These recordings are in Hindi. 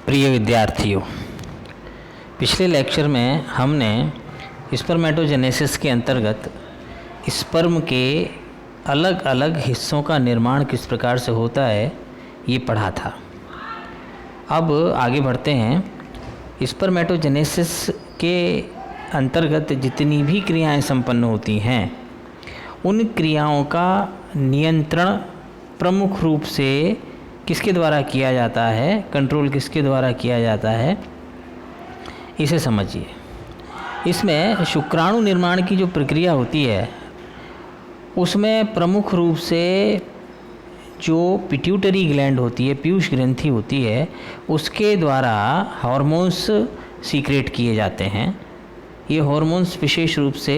प्रिय विद्यार्थियों, पिछले लेक्चर में हमने स्पर्मेटोजेनेसिस के अंतर्गत स्पर्म के अलग अलग हिस्सों का निर्माण किस प्रकार से होता है ये पढ़ा था। अब आगे बढ़ते हैं। स्पर्मेटोजेनेसिस के अंतर्गत जितनी भी क्रियाएं संपन्न होती हैं उन क्रियाओं का नियंत्रण प्रमुख रूप से किसके द्वारा किया जाता है, कंट्रोल किसके द्वारा किया जाता है, इसे समझिए। इसमें शुक्राणु निर्माण की जो प्रक्रिया होती है उसमें प्रमुख रूप से जो पिट्यूटरी ग्लैंड होती है, पीयूष ग्रंथि होती है, उसके द्वारा हार्मोन्स सीक्रेट किए जाते हैं। ये हार्मोन्स विशेष रूप से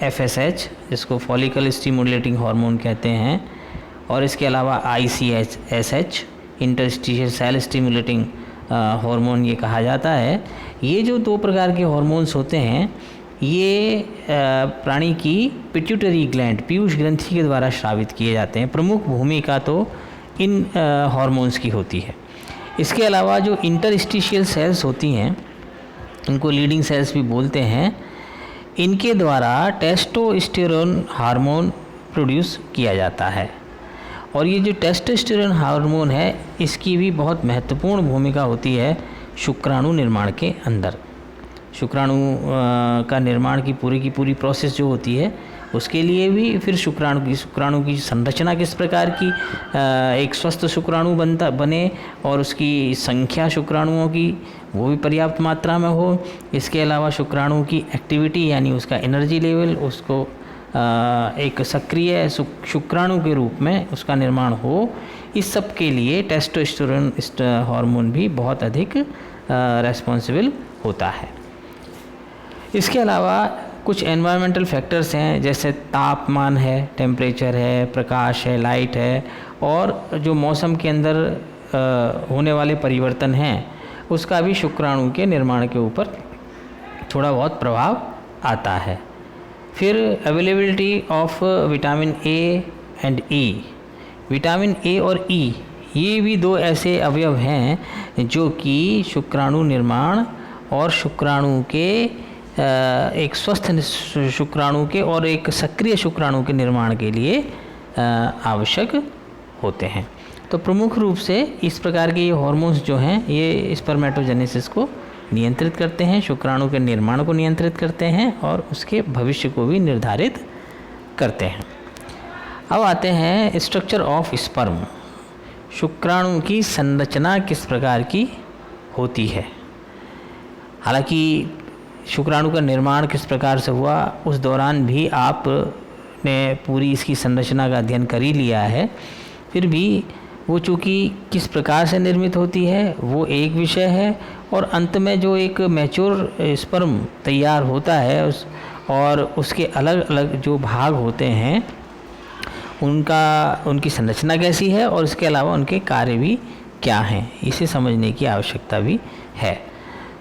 FSH, जिसको फॉलिकल स्टिमुलेटिंग हार्मोन कहते हैं, और इसके अलावा ICSH, interstitial cell stimulating hormone ये कहा जाता है। ये जो दो प्रकार के हार्मोन्स होते हैं ये प्राणी की पिट्यूटरी ग्लैंड, पीयूष ग्रंथि के द्वारा स्रावित किए जाते हैं। प्रमुख भूमिका तो इन हार्मोन्स की होती है। इसके अलावा जो इंटरस्टिशियल सेल्स होती हैं, इनको लीडिंग सेल्स भी बोलते हैं, इनके द्वारा टेस्टोस्टेरोन हार्मोन प्रोड्यूस किया जाता है। और ये जो टेस्टोस्टेरोन हार्मोन है इसकी भी बहुत महत्वपूर्ण भूमिका होती है शुक्राणु निर्माण के अंदर। शुक्राणु का निर्माण की पूरी प्रोसेस जो होती है उसके लिए भी फिर शुक्राणु की संरचना किस प्रकार की एक स्वस्थ शुक्राणु बने और उसकी संख्या शुक्राणुओं की वो भी पर्याप्त मात्रा में हो। इसके अलावा शुक्राणु की एक्टिविटी यानी उसका एनर्जी लेवल, उसको एक सक्रिय शुक्राणु के रूप में उसका निर्माण हो, इस सब के लिए टेस्टोस्टेरोन हार्मोन भी बहुत अधिक रेस्पॉन्सिबल होता है। इसके अलावा कुछ एनवायरमेंटल फैक्टर्स हैं, जैसे तापमान है, टेम्परेचर है, प्रकाश है, लाइट है, और जो मौसम के अंदर होने वाले परिवर्तन हैं उसका भी शुक्राणु के निर्माण के ऊपर थोड़ा बहुत प्रभाव आता है। फिर availability of vitamin A and E. Vitamin A और ई ये भी दो ऐसे अवयव हैं जो कि शुक्राणु निर्माण और शुक्राणु के एक स्वस्थ शुक्राणु के और एक सक्रिय शुक्राणु के निर्माण के लिए आवश्यक होते हैं। तो प्रमुख रूप से इस प्रकार के ये हार्मोन्स जो हैं ये स्पर्मेटोजेनेसिस को नियंत्रित करते हैं, शुक्राणु के निर्माण को नियंत्रित करते हैं और उसके भविष्य को भी निर्धारित करते हैं। अब आते हैं स्ट्रक्चर ऑफ स्पर्म। शुक्राणु की संरचना किस प्रकार की होती है। हालांकि शुक्राणु का निर्माण किस प्रकार से हुआ उस दौरान भी आपने पूरी इसकी संरचना का अध्ययन कर ही लिया है, फिर भी वो चूँकि किस प्रकार से निर्मित होती है वो एक विषय है, और अंत में जो एक मैच्योर स्पर्म तैयार होता है और उसके अलग अलग जो भाग होते हैं उनकी संरचना कैसी है और इसके अलावा उनके कार्य भी क्या हैं, इसे समझने की आवश्यकता भी है।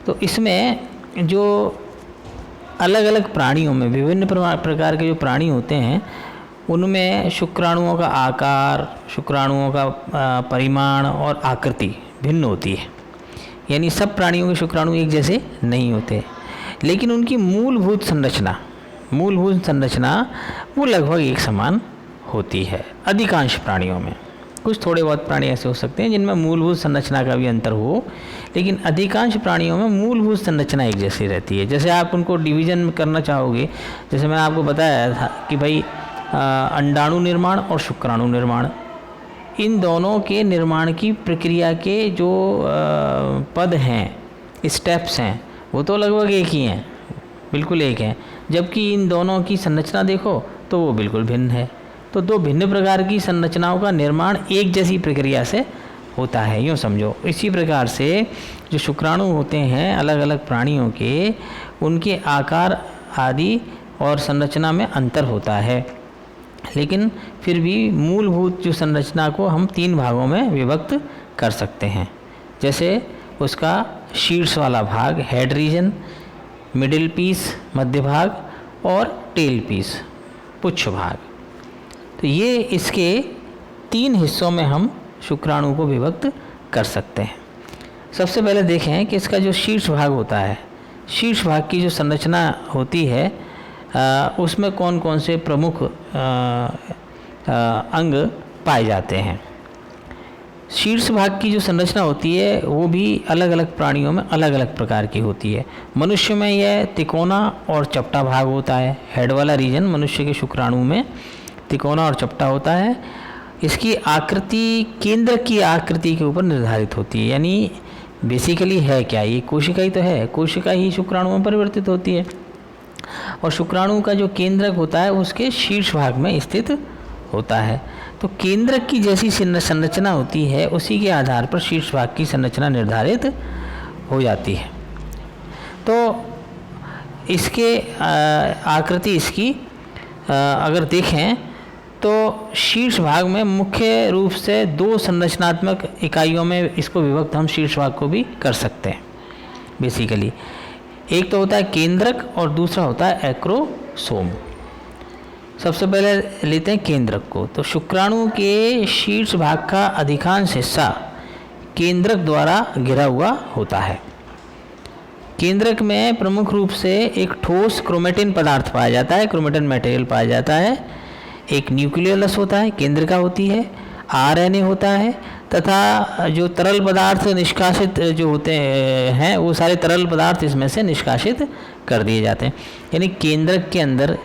तो इसमें जो अलग अलग प्राणियों में विभिन्न प्रकार के जो प्राणी होते हैं उनमें शुक्राणुओं का आकार, शुक्राणुओं का परिमाण और आकृति भिन्न होती है। यानी सब प्राणियों के शुक्राणु एक जैसे नहीं होते, लेकिन उनकी मूलभूत संरचना वो लगभग एक समान होती है अधिकांश प्राणियों में। कुछ थोड़े बहुत प्राणी ऐसे हो सकते हैं जिनमें मूलभूत संरचना का भी अंतर हो, लेकिन अधिकांश प्राणियों में मूलभूत संरचना एक जैसी रहती है। जैसे आप उनको डिवीज़न करना चाहोगे, जैसे मैंने आपको बताया था कि भाई अंडाणु निर्माण और शुक्राणु निर्माण, इन दोनों के निर्माण की प्रक्रिया के जो पद हैं, स्टेप्स हैं, वो तो लगभग एक ही हैं, बिल्कुल एक हैं, जबकि इन दोनों की संरचना देखो तो वो बिल्कुल भिन्न है। तो दो भिन्न प्रकार की संरचनाओं का निर्माण एक जैसी प्रक्रिया से होता है, यूँ समझो। इसी प्रकार से जो शुक्राणु होते हैं अलग अलग प्राणियों के, उनके आकार आदि और संरचना में अंतर होता है, लेकिन फिर भी मूलभूत जो संरचना को हम 3 भागों में विभक्त कर सकते हैं। जैसे उसका शीर्ष वाला भाग, हेड रीजन, मिडिल पीस, मध्य भाग, और टेल पीस, पुच्छ भाग। तो ये इसके 3 हिस्सों में हम शुक्राणु को विभक्त कर सकते हैं। सबसे पहले देखें कि इसका जो शीर्ष भाग होता है, शीर्ष भाग की जो संरचना होती है उसमें कौन कौन से प्रमुख अंग पाए जाते हैं। शीर्ष भाग की जो संरचना होती है वो भी अलग अलग प्राणियों में अलग अलग प्रकार की होती है। मनुष्य में यह तिकोना और चपटा भाग होता है। हेड वाला रीजन मनुष्य के शुक्राणु में तिकोना और चपटा होता है। इसकी आकृति केंद्र की आकृति के ऊपर निर्धारित होती है। यानी बेसिकली है क्या, ये कोशिका ही तो है, कोशिका ही शुक्राणु में परिवर्तित होती है और शुक्राणु का जो केंद्रक होता है उसके शीर्ष भाग में स्थित होता है। तो केंद्रक की जैसी संरचना होती है उसी के आधार पर शीर्ष भाग की संरचना निर्धारित हो जाती है। तो इसके आकृति इसकी अगर देखें तो शीर्ष भाग में मुख्य रूप से दो संरचनात्मक इकाइयों में इसको विभक्त हम शीर्ष भाग को भी कर सकते हैं। बेसिकली एक तो होता है केंद्रक और दूसरा होता है एक्रोसोम। सबसे पहले लेते हैं केंद्रक को। तो शुक्राणु के शीर्ष भाग का अधिकांश हिस्सा केंद्रक द्वारा घिरा हुआ होता है। केंद्रक में प्रमुख रूप से एक ठोस क्रोमेटिन पदार्थ पाया जाता है, क्रोमेटिन मटेरियल पाया जाता है। एक न्यूक्लियस होता है, केंद्रिका होती है, आरएनए होता है तथा जो तरल पदार्थ निष्कासित जो होते हैं वो सारे तरल पदार्थ इसमें से निष्कासित कर दिए जाते हैं। यानी केंद्रक के अंदर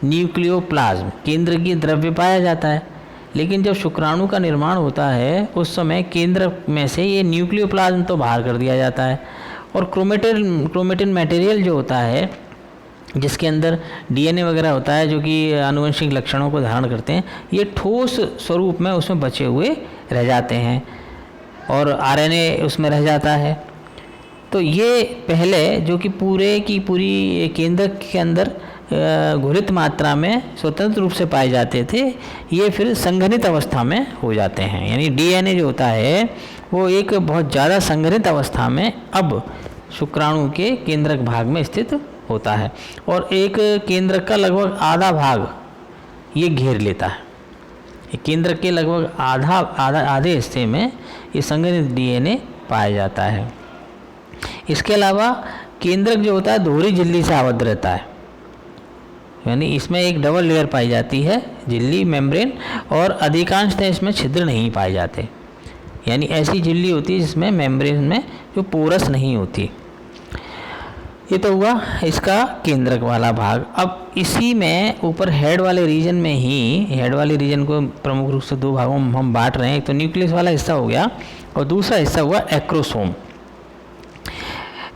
न्यूक्लियोप्लाज्म केंद्रकीय द्रव्य पाया जाता है। लेकिन जब शुक्राणु का निर्माण होता है उस समय केंद्रक में से ये न्यूक्लियोप्लाज्म तो बाहर कर दिया जाता है और क्रोमेटिन मटेरियल जो होता है जिसके अंदर डीएनए वगैरह होता है जो कि आनुवंशिक लक्षणों को धारण करते हैं, ये ठोस स्वरूप में उसमें बचे हुए रह जाते हैं और आरएनए उसमें रह जाता है। तो ये पहले जो कि पूरे की पूरी केंद्रक के अंदर घुलित मात्रा में स्वतंत्र रूप से पाए जाते थे, ये फिर संघनित अवस्था में हो जाते हैं। यानी डीएनए जो होता है वो एक बहुत ज़्यादा संघनित अवस्था में अब शुक्राणु के केंद्रक भाग में स्थित होता है और एक केंद्रक का लगभग आधा भाग ये घेर लेता है। केंद्रक के लगभग आधे हिस्से में ये संघनित डीएनए पाया जाता है। इसके अलावा केंद्रक जो होता है दोहरी झिल्ली से आबद्ध रहता है। यानी इसमें एक डबल लेयर पाई जाती है, झिल्ली मेम्ब्रेन, और अधिकांशतः इसमें छिद्र नहीं पाए जाते। यानी ऐसी झिल्ली होती है जिसमें मेम्ब्रेन में जो पोरस नहीं होती। ये तो हुआ इसका केंद्रक वाला भाग। अब इसी में ऊपर हेड वाले रीजन में ही, हेड वाले रीजन को प्रमुख रूप से दो भागों में हम बांट रहे हैं। एक तो न्यूक्लियस वाला हिस्सा हो गया और दूसरा हिस्सा हुआ एक्रोसोम।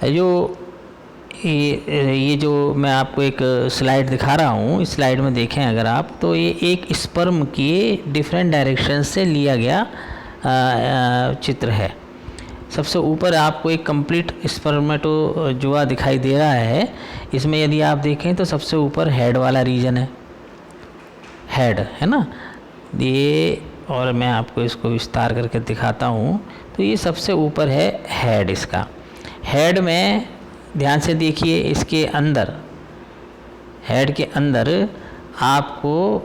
जो ये जो मैं आपको एक स्लाइड दिखा रहा हूँ, इस स्लाइड में देखें अगर आप, तो ये एक स्पर्म के डिफरेंट डायरेक्शन से लिया गया चित्र है। सबसे ऊपर आपको एक कंप्लीट स्पर्मेटोजोआ दिखाई दे रहा है। इसमें यदि आप देखें तो सबसे ऊपर हेड वाला रीजन है, हेड है ना ये, और मैं आपको इसको विस्तार करके दिखाता हूँ। तो ये सबसे ऊपर है हेड। इसका हेड में ध्यान से देखिए, इसके अंदर, हेड के अंदर आपको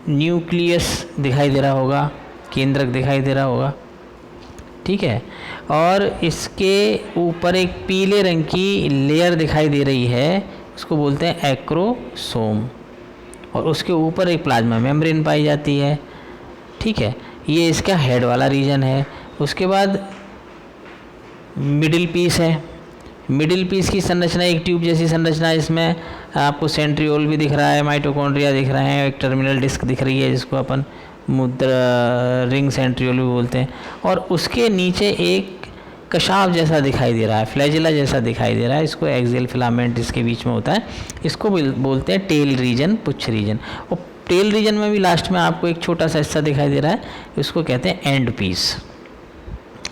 न्यूक्लियस दिखाई दे रहा होगा, केंद्रक दिखाई दे रहा होगा, ठीक है। और इसके ऊपर एक पीले रंग की लेयर दिखाई दे रही है, उसको बोलते हैं एक्रोसोम, और उसके ऊपर एक प्लाज्मा मेम्ब्रेन पाई जाती है, ठीक है। ये इसका हेड वाला रीजन है। उसके बाद मिडिल पीस है। मिडिल पीस की संरचना एक ट्यूब जैसी संरचना है। इसमें आपको सेंट्रियोल भी दिख रहा है, माइटोकॉन्ड्रिया दिख रहे हैं, एक टर्मिनल डिस्क दिख रही है जिसको अपन मुद्रा रिंग सेंट्रियोल भी बोलते हैं, और उसके नीचे एक कशाव जैसा दिखाई दे रहा है, फ्लैजिला जैसा दिखाई दे रहा है। इसको एक्सियल फिलामेंट इसके बीच में होता है, इसको बोलते हैं टेल रीजन, पुच्छ रीजन। और टेल रीजन में भी लास्ट में आपको एक छोटा सा हिस्सा दिखाई दे रहा है, इसको कहते हैं एंड पीस,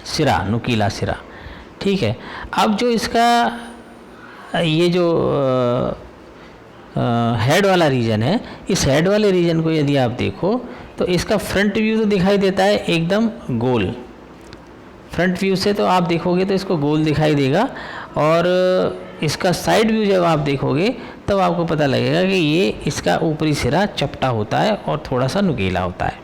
सिरा, नुकीला सिरा, ठीक है। अब जो इसका ये जो हेड वाला रीजन है, इस हेड वाले रीजन को यदि आप देखो तो इसका फ्रंट व्यू तो दिखाई देता है एकदम गोल। फ्रंट व्यू से तो आप देखोगे तो इसको गोल दिखाई देगा, और इसका साइड व्यू जब आप देखोगे तब आपको पता लगेगा कि ये इसका ऊपरी सिरा चपटा होता है और थोड़ा सा नुकीला होता है।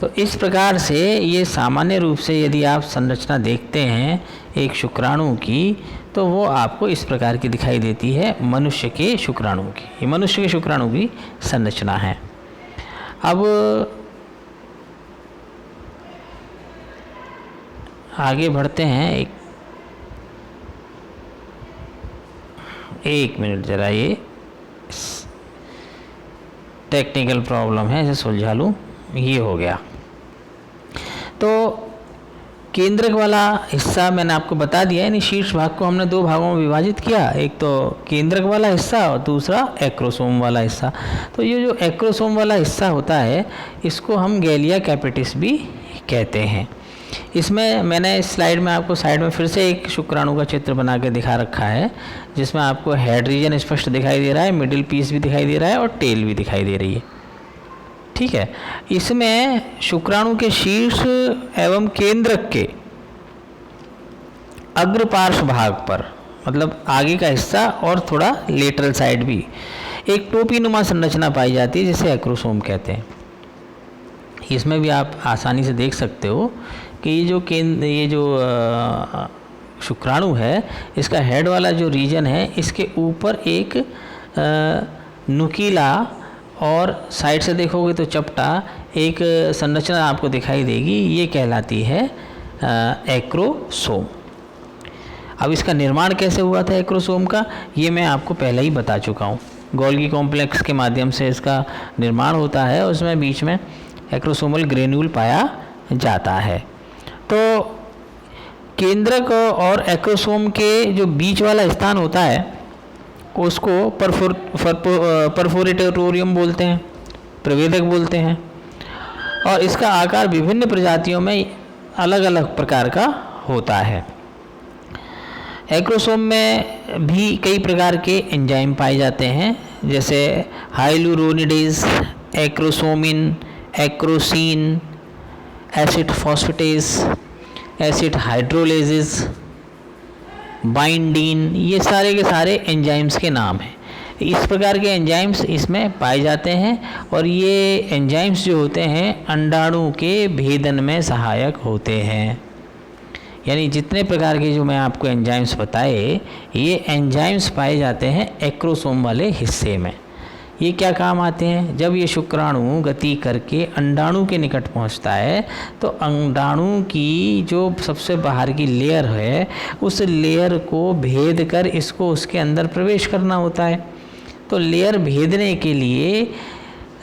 तो इस प्रकार से ये सामान्य रूप से यदि आप संरचना देखते हैं एक शुक्राणु की, तो वो आपको इस प्रकार की दिखाई देती है मनुष्य के शुक्राणु की। ये मनुष्य के शुक्राणु की संरचना है। अब आगे बढ़ते हैं। एक मिनट ज़रा, ये टेक्निकल प्रॉब्लम है, इसे सुलझा लूँ। ये हो गया। तो केंद्रक वाला हिस्सा मैंने आपको बता दिया, यानी शीर्ष भाग को हमने दो भागों में विभाजित किया, एक तो केंद्रक वाला हिस्सा और दूसरा एक्रोसोम वाला हिस्सा। तो ये जो एक्रोसोम वाला हिस्सा होता है इसको हम गैलिया कैपिटिस भी कहते हैं। इसमें मैंने इस स्लाइड में आपको साइड में फिर से एक शुक्राणु का चित्र बना के दिखा रखा है, जिसमें आपको हेड रीजन स्पष्ट दिखाई दे रहा है, मिडिल पीस भी दिखाई दे रहा है और टेल भी दिखाई दे रही है। ठीक है। इसमें शुक्राणु के शीर्ष एवं केंद्रक के अग्र पार्श्व भाग पर, मतलब आगे का हिस्सा और थोड़ा लेटरल साइड भी, एक टोपी नुमा संरचना पाई जाती है जिसे एक्रोसोम कहते हैं। इसमें भी आप आसानी से देख सकते हो कि ये जो शुक्राणु है, इसका हेड वाला जो रीजन है, इसके ऊपर एक नुकीला और साइड से देखोगे तो चपटा एक संरचना आपको दिखाई देगी। ये कहलाती है एक्रोसोम। अब इसका निर्माण कैसे हुआ था एक्रोसोम का, ये मैं आपको पहले ही बता चुका हूँ। गोल्गी कॉम्प्लेक्स के माध्यम से इसका निर्माण होता है, उसमें बीच में एक्रोसोमल ग्रेन्यूल पाया जाता है। तो केंद्रक और एक्रोसोम के जो बीच वाला स्थान होता है उसको परफोरेटोरियम बोलते हैं, प्रवेदक बोलते हैं, और इसका आकार विभिन्न प्रजातियों में अलग अलग प्रकार का होता है। एक्रोसोम में भी कई प्रकार के एंजाइम पाए जाते हैं, जैसे hyaluronidase, acrosomin, acrosin, acid phosphatase, acid hydrolases, bindin, ये सारे के सारे एंजाइम्स के नाम हैं। इस प्रकार के एंजाइम्स इसमें पाए जाते हैं और ये एंजाइम्स जो होते हैं अंडाणु के भेदन में सहायक होते हैं। यानी जितने प्रकार के जो मैं आपको एंजाइम्स बताए, ये एंजाइम्स पाए जाते हैं एक्रोसोम वाले हिस्से में। ये क्या काम आते हैं, जब ये शुक्राणु गति करके अंडाणु के निकट पहुंचता है तो अंडाणु की जो सबसे बाहर की लेयर है उस लेयर को भेद कर इसको उसके अंदर प्रवेश करना होता है। तो लेयर भेदने के लिए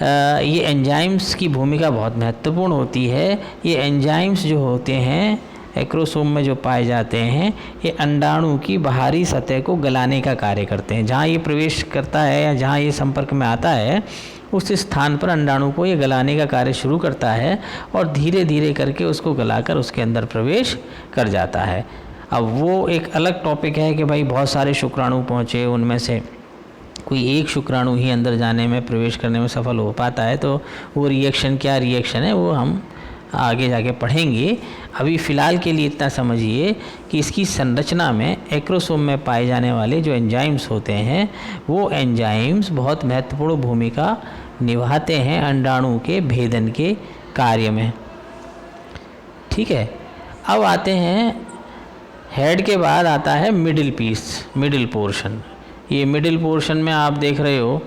ये एंजाइम्स की भूमिका बहुत महत्वपूर्ण होती है। ये एंजाइम्स जो होते हैं एक्रोसोम में जो पाए जाते हैं, ये अंडाणु की बाहरी सतह को गलाने का कार्य करते हैं। जहाँ ये प्रवेश करता है या जहाँ ये संपर्क में आता है उस स्थान पर अंडाणु को ये गलाने का कार्य शुरू करता है और धीरे धीरे करके उसको गलाकर उसके अंदर प्रवेश कर जाता है। अब वो एक अलग टॉपिक है कि भाई बहुत सारे शुक्राणु पहुँचे, उनमें से कोई एक शुक्राणु ही अंदर जाने में प्रवेश करने में सफल हो पाता है, तो वो रिएक्शन क्या रिएक्शन है वो हम आगे जाके पढ़ेंगे। अभी फ़िलहाल के लिए इतना समझिए कि इसकी संरचना में एक्रोसोम में पाए जाने वाले जो एंजाइम्स होते हैं वो एंजाइम्स बहुत महत्वपूर्ण भूमिका निभाते हैं अंडाणु के भेदन के कार्य में। ठीक है। अब आते हैं, हेड के बाद आता है मिडिल पीस, मिडिल पोर्शन। ये मिडिल पोर्शन में आप देख रहे हो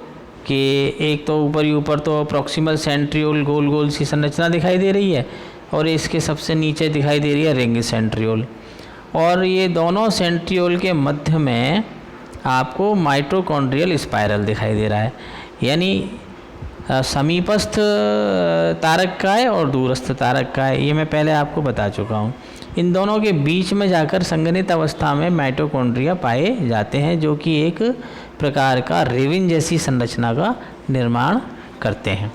कि एक तो ऊपर ही ऊपर तो प्रॉक्सिमल सेंट्रियोल गोल गोल सी संरचना दिखाई दे रही है और इसके सबसे नीचे दिखाई दे रही है रिंग सेंट्रियोल, और ये दोनों सेंट्रियोल के मध्य में आपको माइटोकॉन्ड्रियल स्पाइरल दिखाई दे रहा है। यानी समीपस्थ तारक काय और दूरस्थ तारक काय, ये मैं पहले आपको बता चुका हूँ। इन दोनों के बीच में जाकर संघनित अवस्था में माइटोकॉन्ड्रिया पाए जाते हैं, जो कि एक प्रकार का रेविन जैसी संरचना का निर्माण करते हैं।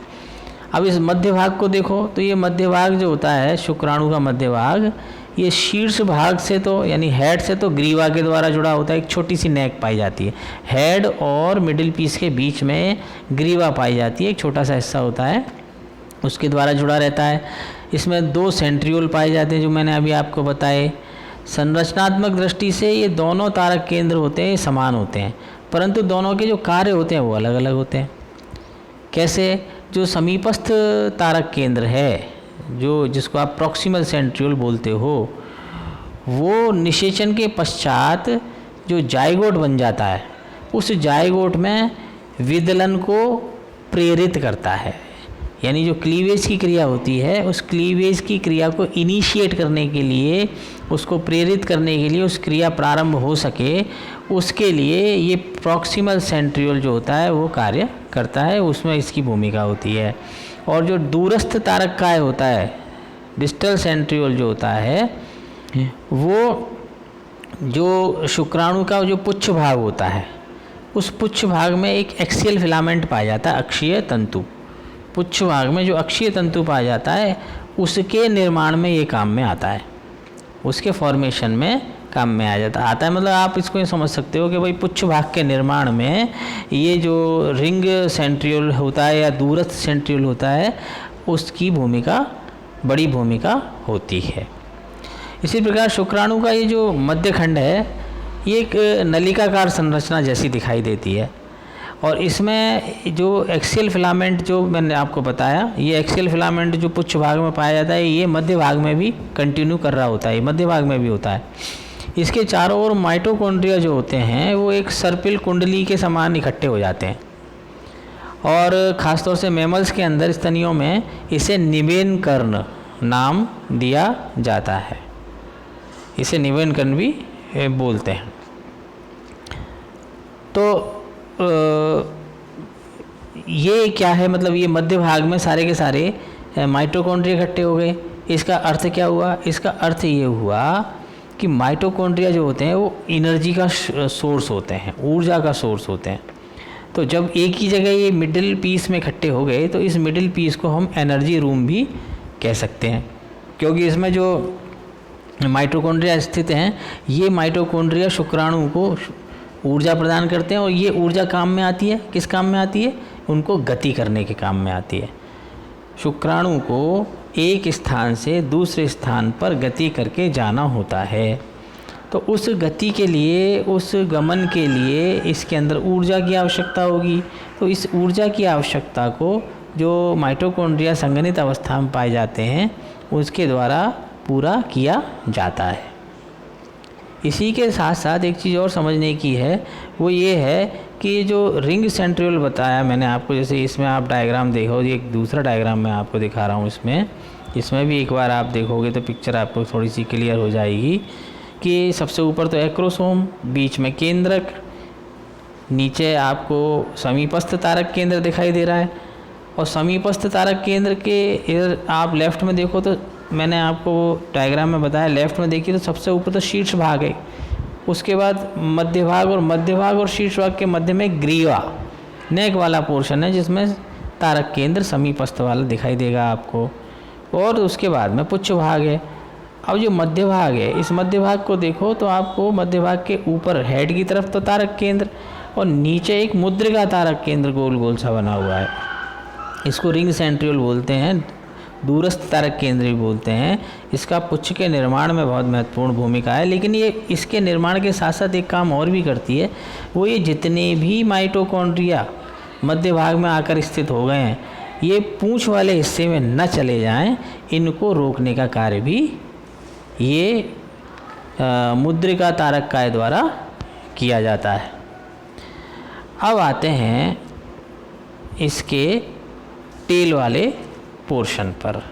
अब इस मध्य भाग को देखो तो ये मध्य भाग जो होता है शुक्राणु का मध्य भाग, ये शीर्ष भाग से तो यानी हेड से तो ग्रीवा के द्वारा जुड़ा होता है। एक छोटी सी नेक पाई जाती है, हेड और मिडिल पीस के बीच में ग्रीवा पाई जाती है, एक छोटा सा हिस्सा होता है उसके द्वारा जुड़ा रहता है। इसमें दो सेंट्रियोल पाए जाते हैं जो मैंने अभी आपको बताए। संरचनात्मक दृष्टि से ये दोनों तारक केंद्र होते हैं, समान होते हैं, परंतु दोनों के जो कार्य होते हैं वो अलग अलग होते हैं। कैसे, जो समीपस्थ तारक केंद्र है जो जिसको आप प्रॉक्सिमल सेंट्रियोल बोलते हो, वो निषेचन के पश्चात जो जाइगोट बन जाता है, उस जाइगोट में विदलन को प्रेरित करता है। यानी जो क्लीवेज की क्रिया होती है, उस क्लीवेज की क्रिया को इनिशिएट करने के लिए, उसको प्रेरित करने के लिए, उस क्रिया प्रारंभ हो सके, उसके लिए ये प्रॉक्सिमल सेंट्रियोल जो होता है वो कार्य करता है, उसमें इसकी भूमिका होती है। और जो दूरस्थ तारक काय होता है, डिस्टल सेंट्रियोल जो होता है, वो जो शुक्राणु का जो पुच्छ भाग होता है, उस पुच्छ भाग में एक एक्सियल फिलामेंट पाया जाता है, अक्षीय तंतु। पुच्छ भाग में जो अक्षीय तंतु पाया जाता है, उसके निर्माण में ये काम में आता है, उसके फॉर्मेशन में काम में आता है। मतलब आप इसको ये समझ सकते हो कि भाई पुच्छ भाग के निर्माण में ये जो रिंग सेंट्रियोल होता है या दूरस्थ सेंट्रियोल होता है, उसकी भूमिका, बड़ी भूमिका होती है। इसी प्रकार शुक्राणु का ये जो मध्य खंड है, ये एक नलिकाकार संरचना जैसी दिखाई देती है। और इसमें जो एक्सियल फिलामेंट जो मैंने आपको बताया, ये एक्सियल फिलामेंट जो पुच्छ भाग में पाया जाता है, ये मध्य भाग में भी कंटिन्यू कर रहा होता है, मध्य भाग में भी होता है। इसके चारों ओर माइटोकॉन्ड्रिया जो होते हैं, वो एक सर्पिल कुंडली के समान इकट्ठे हो जाते हैं। और ख़ासतौर से मैमल्स के अंदर, स्तनियों में, इसे निवेन कर्ण नाम दिया जाता है, इसे निवेन कर्ण भी बोलते हैं। तो ये क्या है, मतलब ये मध्य भाग में सारे के सारे माइटोकॉन्ड्रिया इकट्ठे हो गए। इसका अर्थ क्या हुआ? इसका अर्थ ये हुआ कि माइटोकॉन्ड्रिया जो होते हैं वो एनर्जी का सोर्स होते हैं, ऊर्जा का सोर्स होते हैं। तो जब एक ही जगह ये मिडिल पीस में इकट्ठे हो गए, तो इस मिडिल पीस को हम एनर्जी रूम भी कह सकते हैं, क्योंकि इसमें जो माइटोकॉन्ड्रिया स्थित हैं, ये माइटोकॉन्ड्रिया शुक्राणु को ऊर्जा प्रदान करते हैं। और ये ऊर्जा काम में आती है, किस काम में आती है? उनको गति करने के काम में आती है। शुक्राणु को एक स्थान से दूसरे स्थान पर गति करके जाना होता है। तो उस गति के लिए, उस गमन के लिए इसके अंदर ऊर्जा की आवश्यकता होगी। तो इस ऊर्जा की आवश्यकता को जो माइटोकॉन्ड्रिया संघनित अवस्था में पाए जाते हैं, उसके द्वारा पूरा किया जाता है। इसी के साथ साथ एक चीज़ और समझने की है, वो ये है कि जो रिंग सेंट्रियोल बताया मैंने आपको, जैसे इसमें आप डायग्राम देखो, ये एक दूसरा डायग्राम मैं आपको दिखा रहा हूँ, इसमें भी एक बार आप देखोगे तो पिक्चर आपको थोड़ी सी क्लियर हो जाएगी कि सबसे ऊपर तो एक्रोसोम, बीच में केंद्रक, नीचे आपको समीपस्थ तारक केंद्र दिखाई दे रहा है। और समीपस्थ तारक केंद्र के इधर आप लेफ़्ट में देखो तो मैंने आपको डायग्राम में बताया, लेफ़्ट में देखिए तो सबसे ऊपर तो शीर्ष भाग है, उसके बाद मध्य भाग और शीर्ष भाग के मध्य में ग्रीवा, नेक वाला पोर्शन है, जिसमें तारक केंद्र समीपस्थ वाला दिखाई देगा आपको। और उसके बाद में पुच्छ भाग है। अब जो मध्य भाग है, इस मध्य भाग को देखो तो आपको मध्य भाग के ऊपर हेड की तरफ तो तारक केंद्र, और नीचे एक मुद्रिका तारक केंद्र गोल गोल सा बना हुआ है। इसको रिंग सेंट्रियोल बोलते हैं, दूरस्थ तारक केंद्र भी बोलते हैं। इसका पुच्छ के निर्माण में बहुत महत्वपूर्ण भूमिका है। लेकिन ये इसके निर्माण के साथ साथ एक काम और भी करती है, वो ये जितने भी माइटोकॉन्ड्रिया मध्य भाग में आकर स्थित हो गए हैं, ये पूंछ वाले हिस्से में न चले जाएं, इनको रोकने का कार्य भी ये मुद्रिका तारक काय द्वारा किया जाता है। अब आते हैं इसके टेल वाले पोर्शन पर।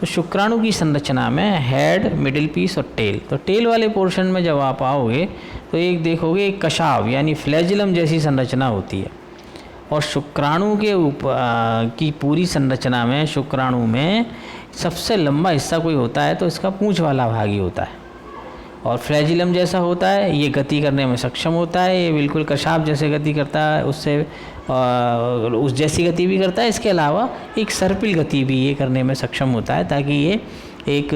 तो शुक्राणु की संरचना में हेड, मिडिल पीस और टेल। तो टेल वाले पोर्शन में जब आप आओगे तो एक देखोगे, एक कशाव यानी फ्लैजिलम जैसी संरचना होती है। और शुक्राणु के ऊपर की पूरी संरचना में, शुक्राणु में सबसे लंबा हिस्सा कोई होता है तो इसका पूंछ वाला भाग ही होता है। और फ्लैजिलम जैसा होता है, ये गति करने में सक्षम होता है, ये बिल्कुल कशाप जैसे गति करता है, उससे उस जैसी गति भी करता है। इसके अलावा एक सर्पिल गति भी ये करने में सक्षम होता है, ताकि ये एक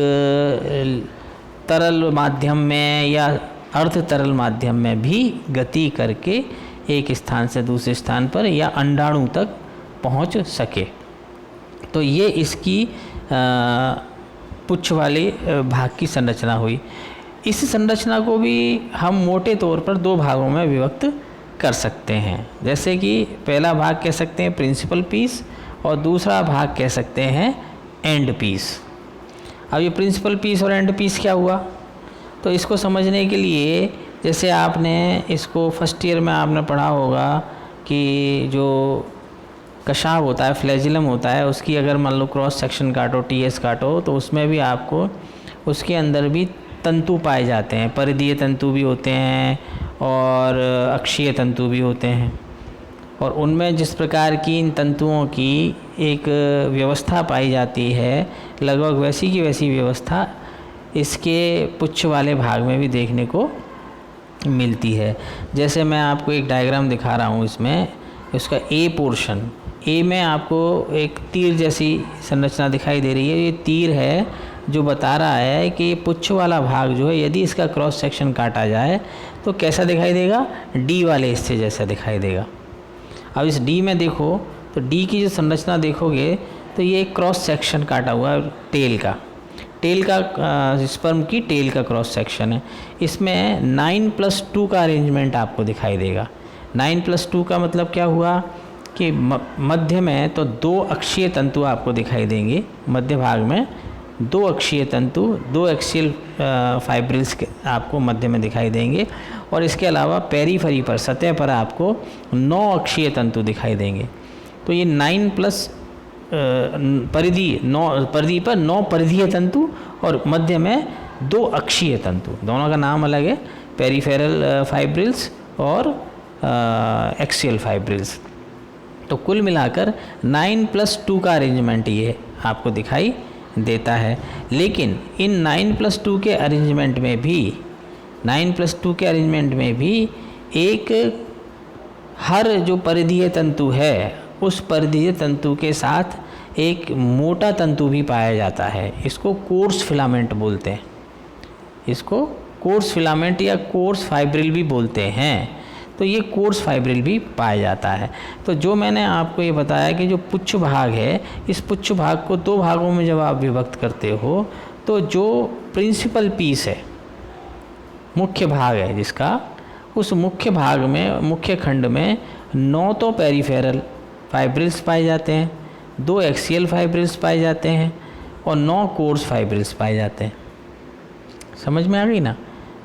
तरल माध्यम में या अर्ध तरल माध्यम में भी गति करके एक स्थान से दूसरे स्थान पर या अंडाणु तक पहुंच सके। तो ये इसकी पुच्छ वाले भाग की संरचना हुई। इस संरचना को भी हम मोटे तौर पर दो भागों में विभक्त कर सकते हैं। जैसे कि पहला भाग कह सकते हैं प्रिंसिपल पीस और दूसरा भाग कह सकते हैं एंड पीस। अब ये प्रिंसिपल पीस और एंड पीस क्या हुआ, तो इसको समझने के लिए जैसे आपने इसको फर्स्ट ईयर में आपने पढ़ा होगा कि जो कशाव होता है, फ्लैजिलम होता है, उसकी अगर मान लो क्रॉस सेक्शन काटो, टीएस काटो, तो उसमें भी आपको उसके अंदर भी तंतु पाए जाते हैं। परिधीय तंतु भी होते हैं और अक्षीय तंतु भी होते हैं, और उनमें जिस प्रकार की इन तंतुओं की एक व्यवस्था पाई जाती है, लगभग वैसी की वैसी व्यवस्था इसके पुच्छ वाले भाग में भी देखने को मिलती है। जैसे मैं आपको एक डायग्राम दिखा रहा हूँ, इसमें उसका ए पोर्शन, ए में आपको एक तीर जैसी संरचना दिखाई दे रही है। ये तीर है जो बता रहा है कि ये पुच्छ वाला भाग जो है, यदि इसका क्रॉस सेक्शन काटा जाए तो कैसा दिखाई देगा, डी वाले हिस्से जैसा दिखाई देगा। अब इस डी में देखो तो डी की जो संरचना देखोगे तो ये एक क्रॉस सेक्शन काटा हुआ है टेल का स्पर्म की टेल का क्रॉस सेक्शन है। इसमें 9+2 का अरेंजमेंट आपको दिखाई देगा। 9+2 का मतलब क्या हुआ कि मध्य में तो 2 अक्षीय तंतु आपको दिखाई देंगे, मध्य भाग में 2 अक्षीय तंतु, 2 एक्सियल फाइब्रिल्स आपको मध्य में दिखाई देंगे, और इसके अलावा पेरीफेरी पर, सतह पर आपको 9 अक्षीय तंतु दिखाई देंगे। तो ये 9+ परिधि पर 9 परिधीय तंतु और मध्य में 2 अक्षीय तंतु, दोनों का नाम अलग है, पेरीफेरल फाइब्रिल्स और एक्सियल फाइब्रिल्स। तो कुल मिलाकर 9+2 का अरेंजमेंट ये आपको दिखाई देता है। लेकिन इन 9+2 के अरेंजमेंट में भी एक हर जो परिधीय तंतु है, उस परिधीय तंतु के साथ एक मोटा तंतु भी पाया जाता है। इसको कोर्स फिलामेंट बोलते हैं, इसको कोर्स फिलामेंट या कोर्स फाइब्रिल भी बोलते हैं। तो ये कोर्स फाइब्रिल भी पाया जाता है। तो जो मैंने आपको ये बताया कि जो पुच्छ भाग है, इस पुच्छ भाग को 2 भागों में जब आप विभक्त करते हो, तो जो प्रिंसिपल पीस है, मुख्य भाग है जिसका, उस मुख्य भाग में, मुख्य खंड में 9 तो पेरीफेरल फाइब्रिल्स पाए जाते हैं, 2 एक्सियल फाइब्रिल्स पाए जाते हैं और 9 कोर्स फाइब्रिल्स पाए जाते हैं। समझ में आ गई ना?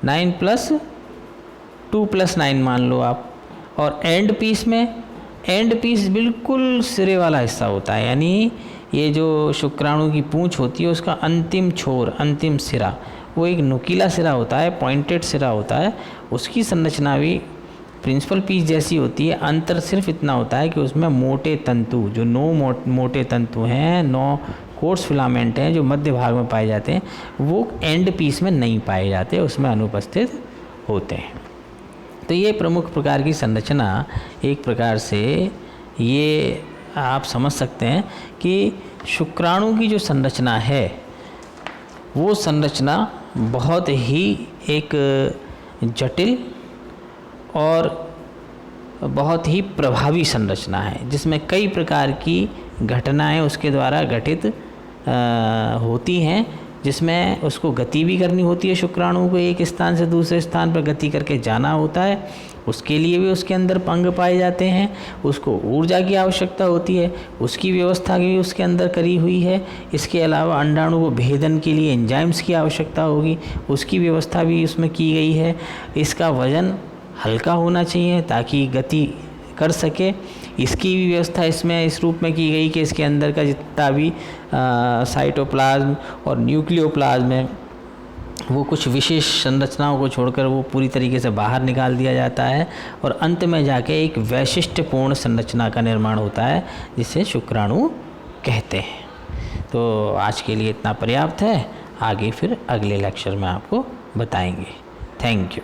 9+2+9 मान लो आप। और एंड पीस में, एंड पीस बिल्कुल सिरे वाला हिस्सा होता है, यानी ये जो शुक्राणु की पूंछ होती है उसका अंतिम छोर, अंतिम सिरा, वो एक नुकीला सिरा होता है, पॉइंटेड सिरा होता है। उसकी संरचना भी प्रिंसिपल पीस जैसी होती है। अंतर सिर्फ इतना होता है कि उसमें मोटे तंतु, जो 9 मोटे तंतु हैं, 9 कोर्स फिलामेंट हैं जो मध्य भाग में पाए जाते हैं, वो एंड पीस में नहीं पाए जाते, उसमें अनुपस्थित होते हैं। तो ये प्रमुख प्रकार की संरचना, एक प्रकार से ये आप समझ सकते हैं कि शुक्राणु की जो संरचना है, वो संरचना बहुत ही एक जटिल और बहुत ही प्रभावी संरचना है, जिसमें कई प्रकार की घटनाएं उसके द्वारा घटित होती हैं, जिसमें उसको गति भी करनी होती है। शुक्राणु को एक स्थान से दूसरे स्थान पर गति करके जाना होता है, उसके लिए भी उसके अंदर अंग पाए जाते हैं। उसको ऊर्जा की आवश्यकता होती है, उसकी व्यवस्था भी उसके अंदर करी हुई है। इसके अलावा अंडाणु को भेदन के लिए एंजाइम्स की आवश्यकता होगी, उसकी व्यवस्था भी उसमें की गई है। इसका वजन हल्का होना चाहिए ताकि गति कर सके, इसकी भी व्यवस्था इसमें इस रूप में की गई कि इसके अंदर का जितना भी साइटोप्लाज्म और न्यूक्लियोप्लाज्म है, वो कुछ विशेष संरचनाओं को छोड़कर वो पूरी तरीके से बाहर निकाल दिया जाता है, और अंत में जाके एक वैशिष्ट्यपूर्ण संरचना का निर्माण होता है, जिसे शुक्राणु कहते हैं। तो आज के लिए इतना पर्याप्त है, आगे फिर अगले लेक्चर में आपको बताएंगे। Thank you.